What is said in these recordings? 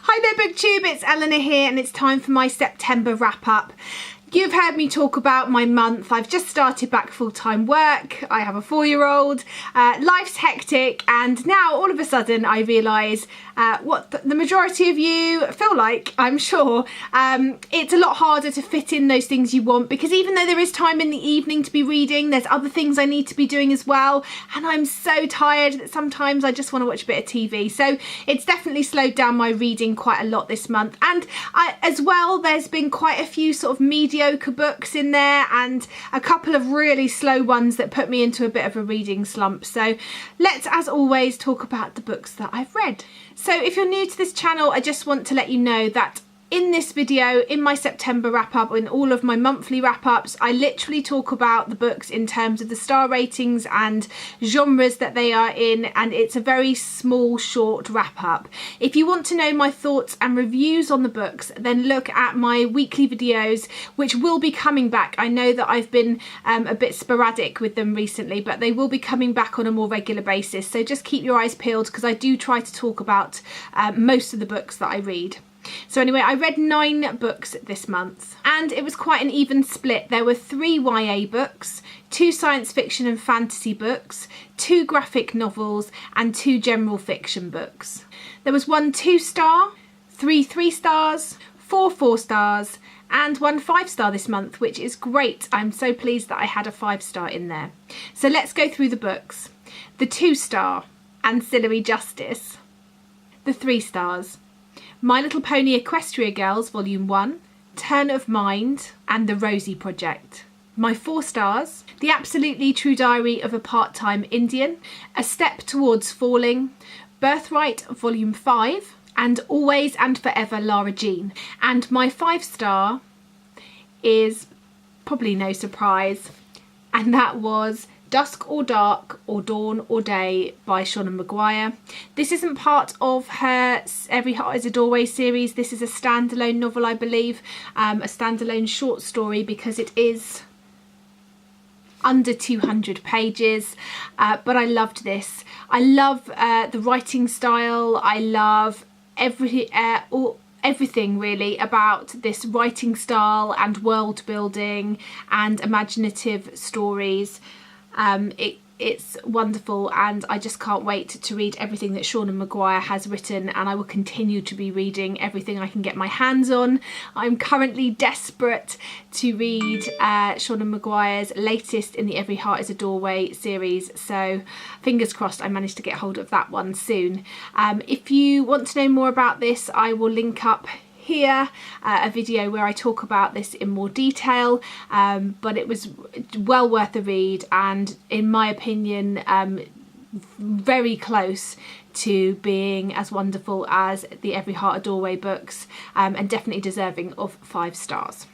Hi there BookTube, it's Eleanor here and it's time for my September wrap up. You've heard me talk about my month. I've just started back full-time work. I have a 4-year-old. Life's hectic, and now all of a sudden I realise what the majority of you feel like, I'm sure. It's a lot harder to fit in those things you want, because even though there is time in the evening to be reading, there's other things I need to be doing as well, and I'm so tired that sometimes I just want to watch a bit of TV. So it's definitely slowed down my reading quite a lot this month, and as well there's been quite a few sort of mediocre books in there and a couple of really slow ones that put me into a bit of a reading slump. So let's, as always, talk about the books that I've read. So if you're new to this channel, I just want to let you know that in this video, in my September wrap up, in all of my monthly wrap ups, I literally talk about the books in terms of the star ratings and genres that they are in, and it's a very small, short wrap up. If you want to know my thoughts and reviews on the books, then look at my weekly videos, which will be coming back. I know that I've been a bit sporadic with them recently, but they will be coming back on a more regular basis. So just keep your eyes peeled, because I do try to talk about most of the books that I read. So anyway, I read 9 books this month, and it was quite an even split. There were 3 YA books, 2 science fiction and fantasy books, 2 graphic novels, and 2 general fiction books. There was 1 2-star, 3 3-stars, 4 4-stars, and 1 5-star this month, which is great. I'm so pleased that I had a 5-star in there. So let's go through the books. The 2-star, Ancillary Justice. The 3 stars, My Little Pony Equestria Girls Volume 1, Turn of Mind, and The Rosie Project. My 4 stars, The Absolutely True Diary of a Part-Time Indian, A Step Towards Falling, Birthright Volume 5, and Always and Forever Lara Jean. And my 5-star is probably no surprise, and that was Dusk or Dark or Dawn or Day by Seanan McGuire. This isn't part of her Every Heart is a Doorway series. This is a standalone novel, I believe, a standalone short story, because it is under 200 pages, but I loved this. I love the writing style. I love everything really about this writing style and world building and imaginative stories. It's wonderful, and I just can't wait to read everything that Seanan McGuire has written, and I will continue to be reading everything I can get my hands on. I'm currently desperate to read Seanan McGuire's latest in the Every Heart is a Doorway series, so fingers crossed I manage to get hold of that one soon. If you want to know more about this, I will link up here a video where I talk about this in more detail, but it was well worth a read, and in my opinion very close to being as wonderful as the Every Heart a Doorway books, and definitely deserving of 5 stars.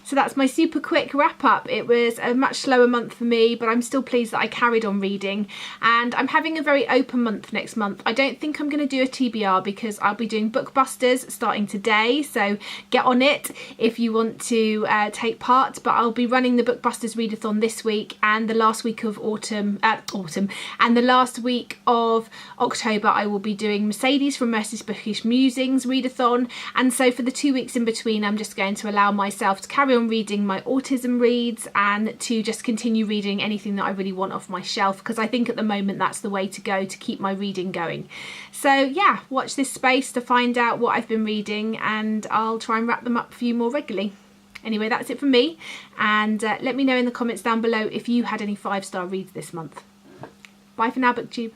So that's my super quick wrap up. It was a much slower month for me, but I'm still pleased that I carried on reading, and I'm having a very open month next month. I don't think I'm going to do a TBR, because I'll be doing Bookbusters starting today, so get on it if you want to take part. But I'll be running the Bookbusters readathon this week, and the last week of and the last week of October I will be doing Mercedes from Mercy's Bookish Musings readathon, and so for the 2 weeks in between I'm just going to allow myself to carry on reading my autism reads, and to just continue reading anything that I really want off my shelf, because I think at the moment that's the way to go to keep my reading going. So yeah, watch this space to find out what I've been reading, and I'll try and wrap them up for you more regularly. Anyway, that's it from me, and let me know in the comments down below if you had any 5-star reads this month. Bye for now, BookTube.